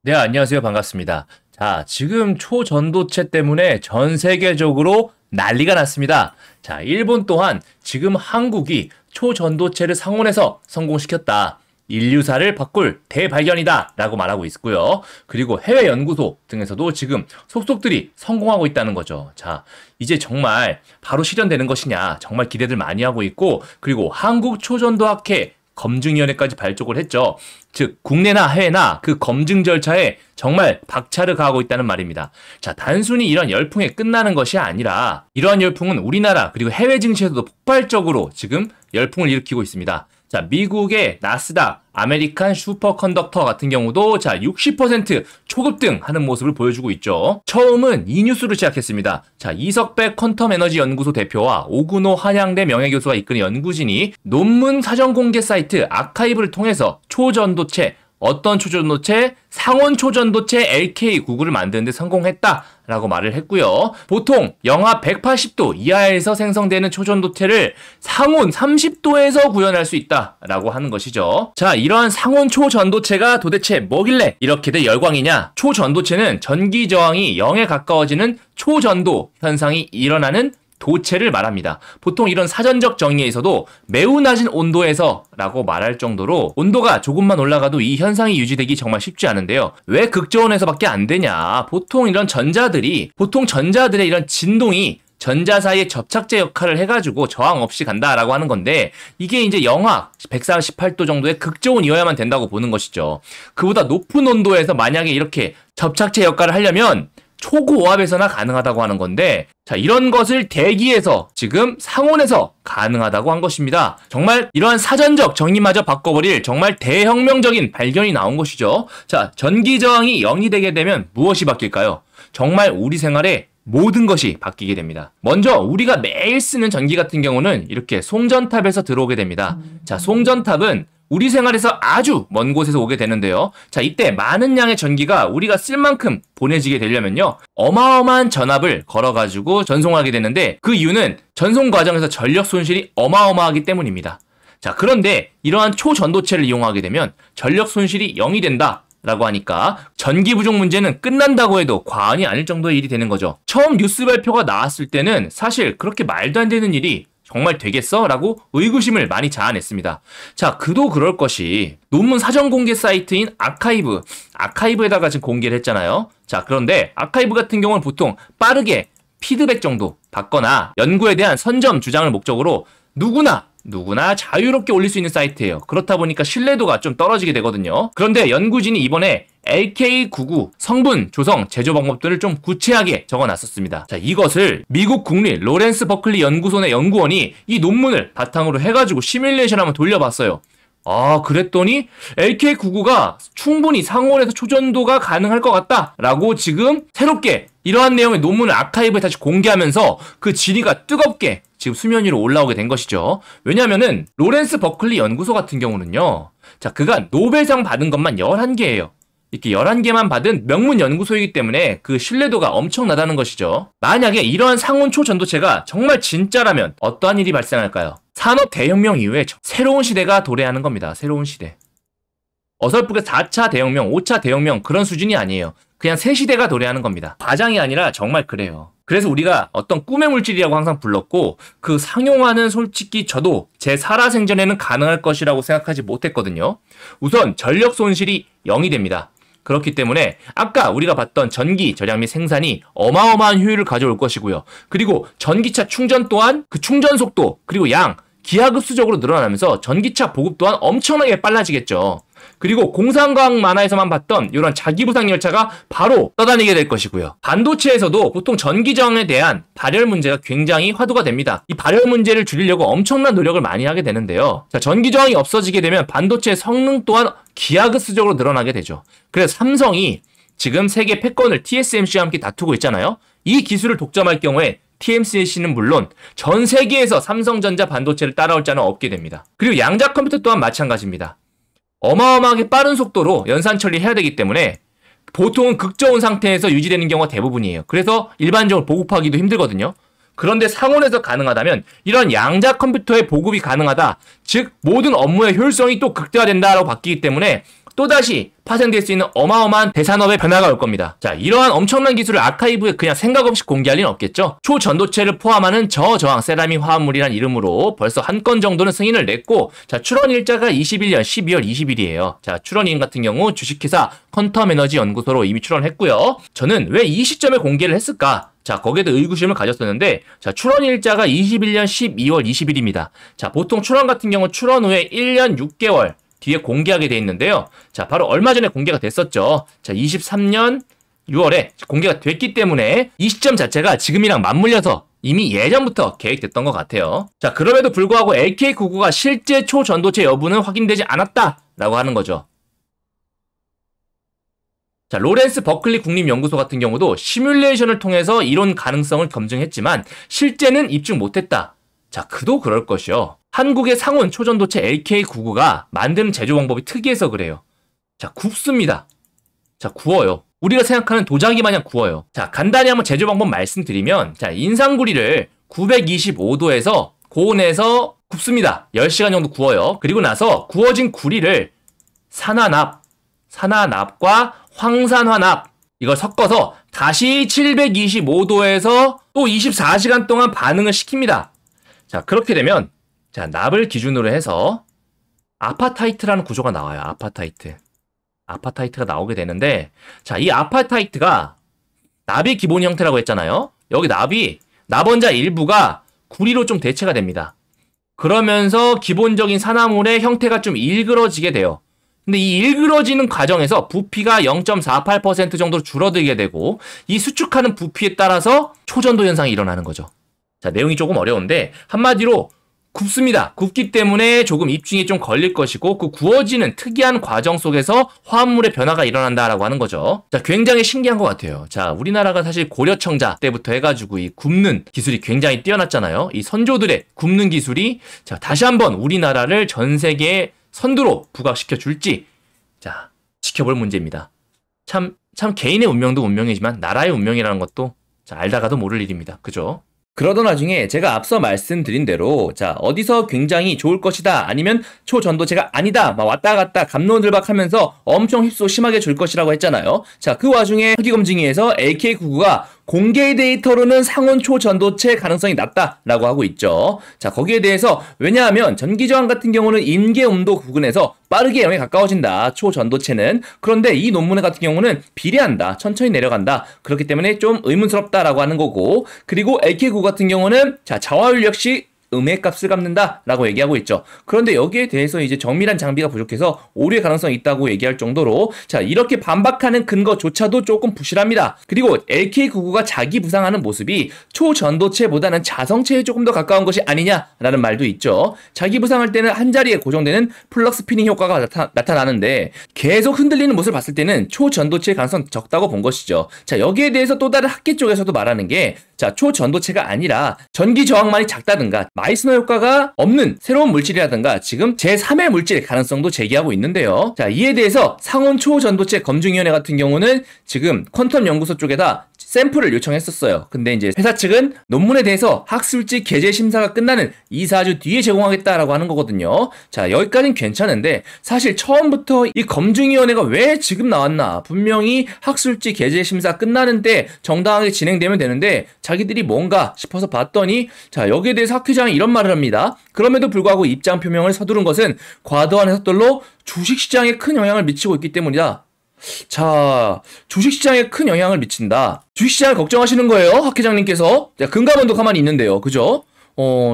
네, 안녕하세요. 반갑습니다. 자, 지금 초전도체 때문에 전 세계적으로 난리가 났습니다. 자, 일본 또한 지금 한국이 초전도체를 상온에서 성공시켰다. 인류사를 바꿀 대발견이다 라고 말하고 있고요. 그리고 해외 연구소 등에서도 지금 속속들이 성공하고 있다는 거죠. 자, 이제 정말 바로 실현되는 것이냐 정말 기대들 많이 하고 있고, 그리고 한국 초전도학회 검증위원회까지 발족을 했죠. 즉 국내나 해외나 그 검증 절차에 정말 박차를 가하고 있다는 말입니다. 자, 단순히 이런 열풍에 끝나는 것이 아니라 이러한 열풍은 우리나라 그리고 해외 증시에서도 폭발적으로 지금 열풍을 일으키고 있습니다. 자, 미국의 나스닥, 아메리칸 슈퍼컨덕터 같은 경우도 자 60% 초급등하는 모습을 보여주고 있죠. 처음은 이 뉴스로 시작했습니다. 자, 이석배 퀀텀에너지 연구소 대표와 오근호 한양대 명예교수가 이끄는 연구진이 논문 사전 공개 사이트 아카이브를 통해서 초전도체, 어떤 초전도체? 상온 초전도체 LK99를 만드는 데 성공했다라고 말을 했고요. 보통 영하 180도 이하에서 생성되는 초전도체를 상온 30도에서 구현할 수 있다라고 하는 것이죠. 자, 이러한 상온 초전도체가 도대체 뭐길래 이렇게들 열광이냐? 초전도체는 전기 저항이 0에 가까워지는 초전도 현상이 일어나는 도체를 말합니다. 보통 이런 사전적 정의에서도 매우 낮은 온도에서 라고 말할 정도로 온도가 조금만 올라가도 이 현상이 유지되기 정말 쉽지 않은데요. 왜 극저온에서밖에 안 되냐? 보통 전자들의 이런 진동이 전자 사이의 접착제 역할을 해가지고 저항 없이 간다라고 하는 건데, 이게 이제 영하 148도 정도의 극저온이어야만 된다고 보는 것이죠. 그보다 높은 온도에서 만약에 이렇게 접착제 역할을 하려면 초고압에서나 가능하다고 하는 건데, 자, 이런 것을 대기에서 지금 상온에서 가능하다고 한 것입니다. 정말 이러한 사전적 정의마저 바꿔버릴 정말 대혁명적인 발견이 나온 것이죠. 자, 전기 저항이 0이 되게 되면 무엇이 바뀔까요? 정말 우리 생활에 모든 것이 바뀌게 됩니다. 먼저 우리가 매일 쓰는 전기 같은 경우는 이렇게 송전탑에서 들어오게 됩니다. 자, 송전탑은 우리 생활에서 아주 먼 곳에서 오게 되는데요. 자, 이때 많은 양의 전기가 우리가 쓸 만큼 보내지게 되려면요, 어마어마한 전압을 걸어가지고 전송하게 되는데, 그 이유는 전송 과정에서 전력 손실이 어마어마하기 때문입니다. 자, 그런데 이러한 초전도체를 이용하게 되면 전력 손실이 0이 된다 라고 하니까 전기 부족 문제는 끝난다고 해도 과언이 아닐 정도의 일이 되는 거죠. 처음 뉴스 발표가 나왔을 때는 사실 그렇게 말도 안 되는 일이 정말 되겠어? 라고 의구심을 많이 자아냈습니다. 자, 그도 그럴 것이 논문 사전 공개 사이트인 아카이브에다가 지금 공개를 했잖아요. 자, 그런데 아카이브 같은 경우는 보통 빠르게 피드백 정도 받거나 연구에 대한 선점 주장을 목적으로 누구나 자유롭게 올릴 수 있는 사이트예요. 그렇다 보니까 신뢰도가 좀 떨어지게 되거든요. 그런데 연구진이 이번에 LK99 성분, 조성, 제조 방법들을 좀 구체하게 적어놨었습니다. 자, 이것을 미국 국립 로렌스 버클리 연구소 의 연구원이 이 논문을 바탕으로 해가지고 시뮬레이션 한번 돌려봤어요. 아, 그랬더니 LK99가 충분히 상온에서 초전도가 가능할 것 같다라고 지금 새롭게 이러한 내용의 논문을 아카이브에 다시 공개하면서 그 질의가 뜨겁게 지금 수면 위로 올라오게 된 것이죠. 왜냐면은 로렌스 버클리 연구소 같은 경우는요, 자, 그가 노벨상 받은 것만 11개예요. 이렇게 11개만 받은 명문 연구소이기 때문에 그 신뢰도가 엄청나다는 것이죠. 만약에 이러한 상온 초전도체가 정말 진짜라면 어떠한 일이 발생할까요? 산업 대혁명 이후에 새로운 시대가 도래하는 겁니다. 새로운 시대. 어설프게 4차 대혁명, 5차 대혁명 그런 수준이 아니에요. 그냥 새 시대가 도래하는 겁니다. 과장이 아니라 정말 그래요. 그래서 우리가 어떤 꿈의 물질이라고 항상 불렀고, 그 상용화는 솔직히 저도 제 살아생전에는 가능할 것이라고 생각하지 못했거든요. 우선 전력 손실이 0이 됩니다. 그렇기 때문에 아까 우리가 봤던 전기 절약 및 생산이 어마어마한 효율을 가져올 것이고요. 그리고 전기차 충전 또한 그 충전 속도 그리고 양 기하급수적으로 늘어나면서 전기차 보급 또한 엄청나게 빨라지겠죠. 그리고 공상과학 만화에서만 봤던 이런 자기부상 열차가 바로 떠다니게 될 것이고요. 반도체에서도 보통 전기 저항에 대한 발열 문제가 굉장히 화두가 됩니다. 이 발열 문제를 줄이려고 엄청난 노력을 많이 하게 되는데요. 자, 전기 저항이 없어지게 되면 반도체의 성능 또한 기하급수적으로 늘어나게 되죠. 그래서 삼성이 지금 세계 패권을 TSMC와 함께 다투고 있잖아요. 이 기술을 독점할 경우에 TSMC는 물론 전 세계에서 삼성전자 반도체를 따라올 자는 없게 됩니다. 그리고 양자 컴퓨터 또한 마찬가지입니다. 어마어마하게 빠른 속도로 연산 처리해야 되기 때문에 보통은 극저온 상태에서 유지되는 경우가 대부분이에요. 그래서 일반적으로 보급하기도 힘들거든요. 그런데 상온에서 가능하다면 이런 양자 컴퓨터의 보급이 가능하다. 즉 모든 업무의 효율성이 또 극대화된다라고 바뀌기 때문에 또다시 파생될 수 있는 어마어마한 대산업의 변화가 올 겁니다. 자, 이러한 엄청난 기술을 아카이브에 그냥 생각 없이 공개할 리는 없겠죠. 초전도체를 포함하는 저저항 세라믹 화합물이란 이름으로 벌써 한 건 정도는 승인을 냈고, 자, 출원 일자가 21년 12월 20일이에요. 자, 출원인 같은 경우 주식회사 퀀텀 에너지 연구소로 이미 출원했고요. 저는 왜 이 시점에 공개를 했을까? 자, 거기에도 의구심을 가졌었는데, 자, 출원 일자가 21년 12월 20일입니다. 자, 보통 출원 같은 경우 출원 후에 1년 6개월 뒤에 공개하게 돼 있는데요. 자, 바로 얼마 전에 공개가 됐었죠. 자, 23년 6월에 공개가 됐기 때문에 이 시점 자체가 지금이랑 맞물려서 이미 예전부터 계획됐던 것 같아요. 자, 그럼에도 불구하고 LK99가 실제 초전도체 여부는 확인되지 않았다라고 하는 거죠. 자, 로렌스 버클리 국립연구소 같은 경우도 시뮬레이션을 통해서 이론 가능성을 검증했지만 실제는 입증 못했다. 자, 그도 그럴 것이요. 한국의 상온 초전도체 LK99가 만드는 제조 방법이 특이해서 그래요. 자, 굽습니다. 자, 구워요. 우리가 생각하는 도자기 마냥 구워요. 자, 간단히 한번 제조 방법 말씀드리면, 자, 인상구리를 925도에서 고온에서 굽습니다. 10시간 정도 구워요. 그리고 나서 구워진 구리를 산화납과 황산화납 이걸 섞어서 다시 725도에서 또 24시간 동안 반응을 시킵니다. 자, 그렇게 되면 자, 납을 기준으로 해서 아파타이트라는 구조가 나와요. 아파타이트가 나오게 되는데, 자, 이 아파타이트가 납이 기본 형태라고 했잖아요. 여기 납원자 일부가 구리로 좀 대체가 됩니다. 그러면서 기본적인 산화물의 형태가 좀 일그러지게 돼요. 근데 이 일그러지는 과정에서 부피가 0.48% 정도로 줄어들게 되고, 이 수축하는 부피에 따라서 초전도 현상이 일어나는 거죠. 자, 내용이 조금 어려운데 한마디로 굽습니다. 굽기 때문에 조금 입증이 좀 걸릴 것이고, 그 구워지는 특이한 과정 속에서 화합물의 변화가 일어난다라고 하는 거죠. 자, 굉장히 신기한 것 같아요. 자, 우리나라가 사실 고려청자 때부터 해가지고 이 굽는 기술이 굉장히 뛰어났잖아요. 이 선조들의 굽는 기술이 자, 다시 한번 우리나라를 전 세계의 선두로 부각시켜 줄지, 자, 지켜볼 문제입니다. 참 개인의 운명도 운명이지만 나라의 운명이라는 것도 자, 알다가도 모를 일입니다. 그죠? 그러던 와중에 제가 앞서 말씀드린 대로 자, 어디서 굉장히 좋을 것이다 아니면 초전도체가 아니다 막 왔다 갔다 갑론을박하면서 엄청 휩소 심하게 줄 것이라고 했잖아요. 자, 그 와중에 허기검증위에서 LK99가 공개 데이터로는 상온 초전도체 가능성이 낮다라고 하고 있죠. 자, 거기에 대해서 왜냐하면 전기저항 같은 경우는 임계온도 구근에서 빠르게 0에 가까워진다. 초전도체는. 그런데 이 논문 같은 경우는 비례한다. 천천히 내려간다. 그렇기 때문에 좀 의문스럽다라고 하는 거고, 그리고 LK99 같은 경우는 자, 자화율 역시 음의 값을 갚는다라고 얘기하고 있죠. 그런데 여기에 대해서 이제 정밀한 장비가 부족해서 오류의 가능성이 있다고 얘기할 정도로 자, 이렇게 반박하는 근거조차도 조금 부실합니다. 그리고 LK99가 자기 부상하는 모습이 초전도체보다는 자성체에 조금 더 가까운 것이 아니냐라는 말도 있죠. 자기 부상할 때는 한 자리에 고정되는 플럭 스피닝 효과가 나타나는데 계속 흔들리는 모습을 봤을 때는 초전도체의 가능성 적다고 본 것이죠. 자, 여기에 대해서 또 다른 학계 쪽에서도 말하는 게 자, 초전도체가 아니라 전기 저항만이 작다든가 마이스너 효과가 없는 새로운 물질이라든가 지금 제3의 물질 가능성도 제기하고 있는데요. 자, 이에 대해서 상온 초전도체 검증위원회 같은 경우는 지금 퀀텀 연구소 쪽에다 샘플을 요청했었어요. 근데 이제 회사 측은 논문에 대해서 학술지 게재 심사가 끝나는 2-4주 뒤에 제공하겠다라고 하는 거거든요. 자, 여기까지는 괜찮은데 사실 처음부터 이 검증위원회가 왜 지금 나왔나? 분명히 학술지 게재 심사 끝나는데 정당하게 진행되면 되는데 자기들이 뭔가 싶어서 봤더니 자, 여기에 대해서 학 회장이 이런 말을 합니다. 그럼에도 불구하고 입장 표명을 서두른 것은 과도한 해석들로 주식시장에 큰 영향을 미치고 있기 때문이다. 자, 주식시장에 큰 영향을 미친다. 주식시장을 걱정하시는 거예요, 학 회장님께서. 자, 금감원도 가만히 있는데요. 그죠?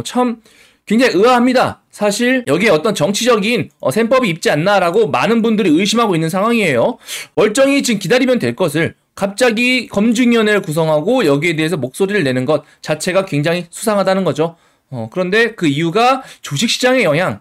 참 굉장히 의아합니다. 사실 여기에 어떤 정치적인 셈법이 있지 않나라고 많은 분들이 의심하고 있는 상황이에요. 멀쩡히 지금 기다리면 될 것을 갑자기 검증위원회를 구성하고 여기에 대해서 목소리를 내는 것 자체가 굉장히 수상하다는 거죠. 그런데 그 이유가 주식시장의 영향.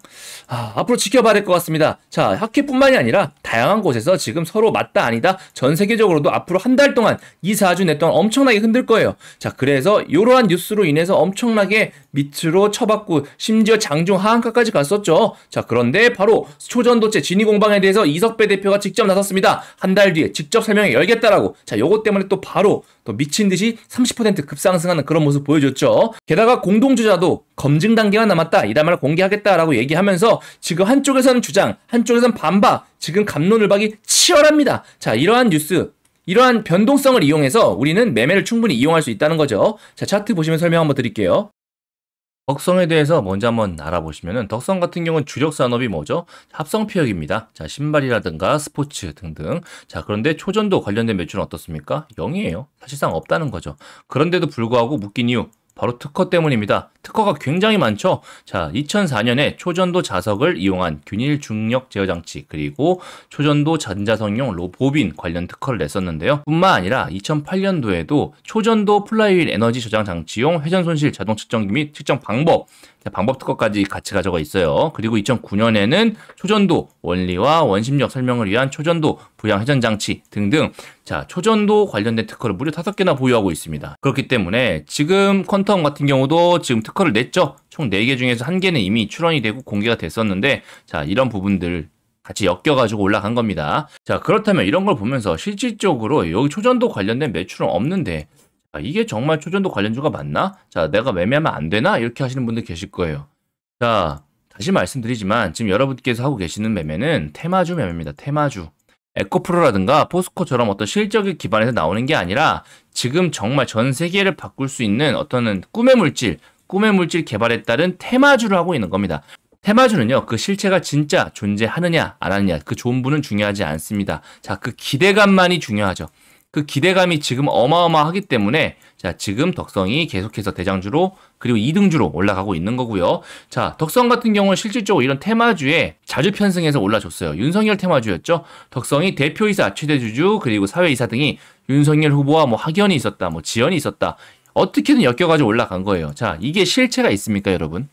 앞으로 지켜봐야 될 것 같습니다. 자, 학회뿐만이 아니라 다양한 곳에서 지금 서로 맞다 아니다 전 세계적으로도 앞으로 한 달 동안 2-4주 내 동안 엄청나게 흔들 거예요. 자, 그래서 이러한 뉴스로 인해서 엄청나게 밑으로 쳐받고 심지어 장중 하한가까지 갔었죠. 자, 그런데 바로 초전도체 진위공방에 대해서 이석배 대표가 직접 나섰습니다. 한 달 뒤에 직접 설명회 열겠다라고. 자, 요것 때문에 또 바로 또 미친 듯이 30% 급상승하는 그런 모습 보여줬죠. 게다가 공동주자도 검증 단계가 남았다. 이 담화를 공개하겠다라고 얘기하면서 지금 한쪽에서는 주장, 한쪽에서는 반박, 지금 갑론을박이 치열합니다. 자, 이러한 뉴스, 이러한 변동성을 이용해서 우리는 매매를 충분히 이용할 수 있다는 거죠. 자, 차트 보시면 설명 한번 드릴게요. 덕성에 대해서 먼저 한번 알아보시면은 덕성 같은 경우는 주력 산업이 뭐죠? 합성피혁입니다. 자, 신발이라든가 스포츠 등등. 자, 그런데 초전도 관련된 매출은 어떻습니까? 0이에요. 사실상 없다는 거죠. 그런데도 불구하고 묶인 이유 바로 특허 때문입니다. 특허가 굉장히 많죠. 자, 2004년에 초전도 자석을 이용한 균일 중력 제어 장치 그리고 초전도 전자성용 보빈 관련 특허를 냈었는데요. 뿐만 아니라 2008년도에도 초전도 플라이휠 에너지 저장 장치용 회전 손실 자동 측정기 및 측정 방법 특허까지 같이 가져가 있어요. 그리고 2009년에는 초전도 원리와 원심력 설명을 위한 초전도 부양 회전 장치 등등. 자, 초전도 관련된 특허를 무려 5개나 보유하고 있습니다. 그렇기 때문에 지금 퀀텀 같은 경우도 지금 특허를 냈죠. 총 4개 중에서 1개는 이미 출원이 되고 공개가 됐었는데, 자, 이런 부분들 같이 엮여가지고 올라간 겁니다. 자, 그렇다면 이런 걸 보면서 실질적으로 여기 초전도 관련된 매출은 없는데, 이게 정말 초전도 관련주가 맞나? 자, 내가 매매하면 안 되나? 이렇게 하시는 분들 계실 거예요. 자, 다시 말씀드리지만 지금 여러분께서 하고 계시는 매매는 테마주 매매입니다. 테마주. 에코프로라든가 포스코처럼 어떤 실적을 기반해서 나오는 게 아니라 지금 정말 전 세계를 바꿀 수 있는 어떤 꿈의 물질 개발에 따른 테마주를 하고 있는 겁니다. 테마주는요, 그 실체가 진짜 존재하느냐 안 하느냐 그 존부는 중요하지 않습니다. 자, 그 기대감만이 중요하죠. 그 기대감이 지금 어마어마하기 때문에 자, 지금 덕성이 계속해서 대장주로 그리고 2등주로 올라가고 있는 거고요. 자, 덕성 같은 경우는 실질적으로 이런 테마주에 자주 편승해서 올라줬어요. 윤석열 테마주였죠. 덕성이 대표이사, 최대주주 그리고 사회이사 등이 윤석열 후보와 뭐 학연이 있었다, 뭐 지연이 있었다. 어떻게든 엮여가지고 올라간 거예요. 자, 이게 실체가 있습니까, 여러분?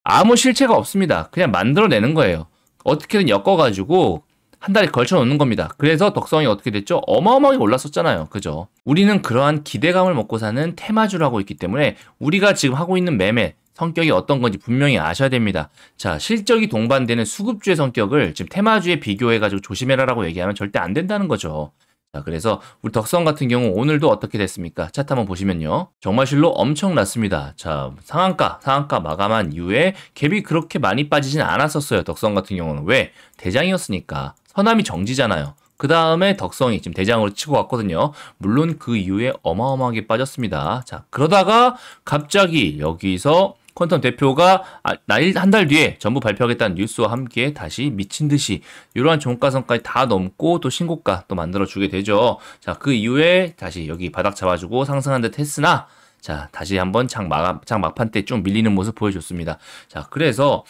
아무 실체가 없습니다. 그냥 만들어내는 거예요. 어떻게든 엮어가지고 한 달에 걸쳐 놓는 겁니다. 그래서 덕성이 어떻게 됐죠? 어마어마하게 올랐었잖아요. 그죠? 우리는 그러한 기대감을 먹고 사는 테마주를 하고 있기 때문에 우리가 지금 하고 있는 매매 성격이 어떤 건지 분명히 아셔야 됩니다. 자, 실적이 동반되는 수급주의 성격을 지금 테마주에 비교해가지고 조심해라라고 얘기하면 절대 안 된다는 거죠. 자, 그래서 우리 덕성 같은 경우 오늘도 어떻게 됐습니까? 차트 한번 보시면요. 정말 실로 엄청 났습니다. 자, 상한가 마감한 이후에 갭이 그렇게 많이 빠지진 않았었어요. 덕성 같은 경우는. 왜? 대장이었으니까. 서남이 정지잖아요. 그 다음에 덕성이 지금 대장으로 치고 왔거든요. 물론 그 이후에 어마어마하게 빠졌습니다. 자, 그러다가 갑자기 여기서 퀀텀 대표가 한 달 뒤에 전부 발표하겠다는 뉴스와 함께 다시 미친 듯이 이러한 종가선까지 다 넘고 또 신고가 또 만들어주게 되죠. 자, 그 이후에 다시 여기 바닥 잡아주고 상승한 듯 했으나 자, 다시 한번 장 막판 때 좀 밀리는 모습 보여줬습니다. 자, 그래서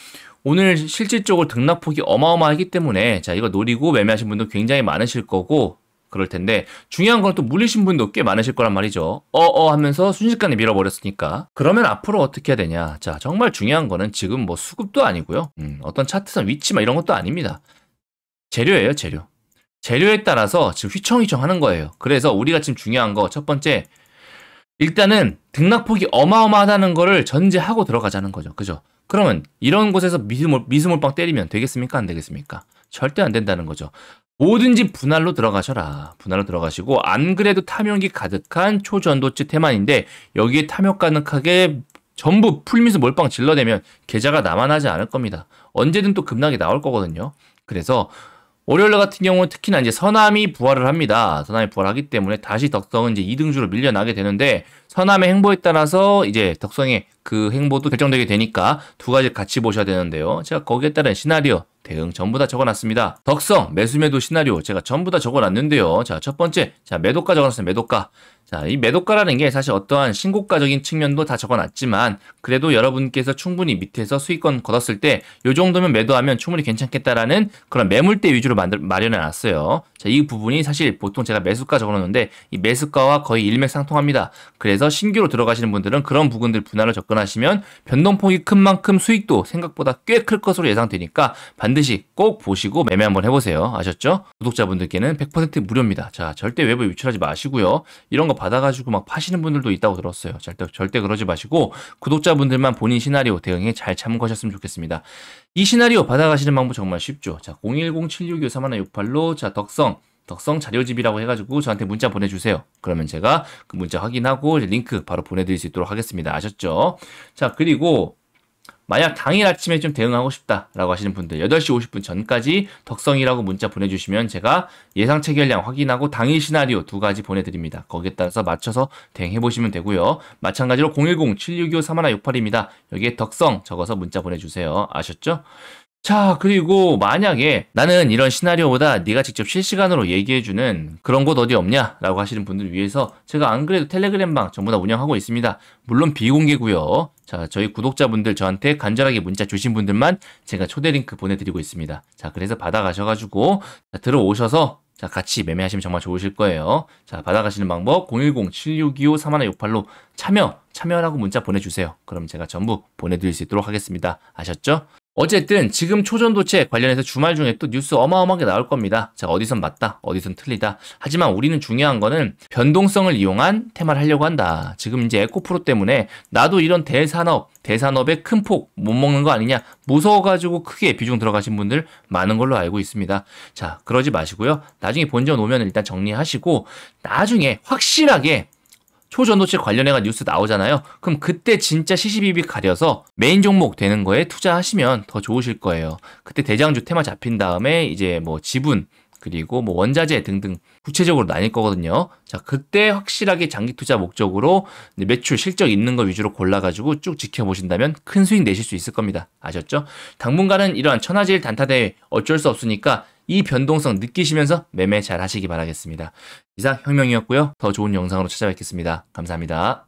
오늘 실질적으로 등락폭이 어마어마하기 때문에 자, 이거 노리고 매매하신 분도 굉장히 많으실 거고 그럴 텐데 중요한 건 또 물리신 분도 꽤 많으실 거란 말이죠. 하면서 순식간에 밀어버렸으니까. 그러면 앞으로 어떻게 해야 되냐. 자, 정말 중요한 거는 지금 뭐 수급도 아니고요. 어떤 차트선 위치 이런 것도 아닙니다. 재료예요, 재료. 재료에 따라서 지금 휘청휘청 하는 거예요. 그래서 우리가 지금 중요한 거 첫 번째, 일단은 등락폭이 어마어마하다는 거를 전제하고 들어가자는 거죠. 그죠? 그러면 이런 곳에서 미스몰빵 때리면 되겠습니까? 안 되겠습니까? 절대 안 된다는 거죠. 뭐든지 분할로 들어가셔라. 분할로 들어가시고 안 그래도 탐욕이 가득한 초전도체 테마인데 여기에 탐욕 가득하게 전부 풀미스 몰빵 질러대면 계좌가 남아나지 않을 겁니다. 언제든 또 급락이 나올 거거든요. 그래서 월요일 같은 경우는 특히나 이제 서남이 부활을 합니다. 서남이 부활하기 때문에 다시 덕성은 이제 2등주로 밀려나게 되는데 서남의 행보에 따라서 이제 덕성의 그 행보도 결정되게 되니까 두 가지 같이 보셔야 되는데요. 제가 거기에 따른 시나리오 대응 전부 다 적어놨습니다. 덕성 매수매도 시나리오 제가 전부 다 적어놨는데요. 자, 첫 번째, 자, 매도가 적어놨습니다. 매도가. 자, 이 매도가라는 게 사실 어떠한 신고가적인 측면도 다 적어놨지만 그래도 여러분께서 충분히 밑에서 수익권 걷었을 때 이 정도면 매도하면 충분히 괜찮겠다라는 그런 매물대 위주로 마련해놨어요. 자, 이 부분이 사실 보통 제가 매수가 적어놓는데 이 매수가와 거의 일맥상통합니다. 그래서 신규로 들어가시는 분들은 그런 부분들 분할을 접근하시면 변동폭이 큰 만큼 수익도 생각보다 꽤 클 것으로 예상되니까 반드시 꼭 보시고 매매 한번 해보세요. 아셨죠? 구독자분들께는 100% 무료입니다. 자, 절대 외부에 유출하지 마시고요. 이런 거 받아가지고 막 파시는 분들도 있다고 들었어요. 절대 그러지 마시고 구독자분들만 본인 시나리오 대응에 잘 참고하셨으면 좋겠습니다. 이 시나리오 받아가시는 방법 정말 쉽죠. 자, 010-762-3168로 자, 덕성 자료집이라고 해가지고 저한테 문자 보내주세요. 그러면 제가 그 문자 확인하고 링크 바로 보내드릴 수 있도록 하겠습니다. 아셨죠? 자, 그리고 만약 당일 아침에 좀 대응하고 싶다라고 하시는 분들 8시 50분 전까지 덕성이라고 문자 보내주시면 제가 예상 체결량 확인하고 당일 시나리오 2가지 보내드립니다. 거기에 따라서 맞춰서 대응해보시면 되고요. 마찬가지로 010-762-3168입니다. 여기에 덕성 적어서 문자 보내주세요. 아셨죠? 자, 그리고 만약에 나는 이런 시나리오보다 네가 직접 실시간으로 얘기해주는 그런 곳 어디 없냐? 라고 하시는 분들 위해서 제가 안 그래도 텔레그램방 전부 다 운영하고 있습니다. 물론 비공개고요. 자, 저희 구독자분들 저한테 간절하게 문자 주신 분들만 제가 초대 링크 보내드리고 있습니다. 자, 그래서 받아가셔가지고 들어오셔서 자, 같이 매매하시면 정말 좋으실 거예요. 자, 받아가시는 방법 010-7625-3168로 참여라고 문자 보내주세요. 그럼 제가 전부 보내드릴 수 있도록 하겠습니다. 아셨죠? 어쨌든 지금 초전도체 관련해서 주말 중에 또 뉴스 어마어마하게 나올 겁니다. 자, 어디선 맞다, 어디선 틀리다. 하지만 우리는 중요한 거는 변동성을 이용한 테마를 하려고 한다. 지금 이제 에코프로 때문에 나도 이런 대산업의 큰 폭 못 먹는 거 아니냐 무서워가지고 크게 비중 들어가신 분들 많은 걸로 알고 있습니다. 자, 그러지 마시고요. 나중에 본전 오면 일단 정리하시고 나중에 확실하게 초전도체 관련해가 뉴스 나오잖아요. 그럼 그때 진짜 시시비비 가려서 메인 종목 되는 거에 투자하시면 더 좋으실 거예요. 그때 대장주 테마 잡힌 다음에 이제 뭐 지분 그리고 뭐 원자재 등등 구체적으로 나뉠 거거든요. 자, 그때 확실하게 장기 투자 목적으로 매출 실적 있는 거 위주로 골라가지고 쭉 지켜보신다면 큰 수익 내실 수 있을 겁니다. 아셨죠? 당분간은 이러한 천하제일 단타대회 어쩔 수 없으니까 이 변동성 느끼시면서 매매 잘 하시기 바라겠습니다. 이상 혁명이었고요. 더 좋은 영상으로 찾아뵙겠습니다. 감사합니다.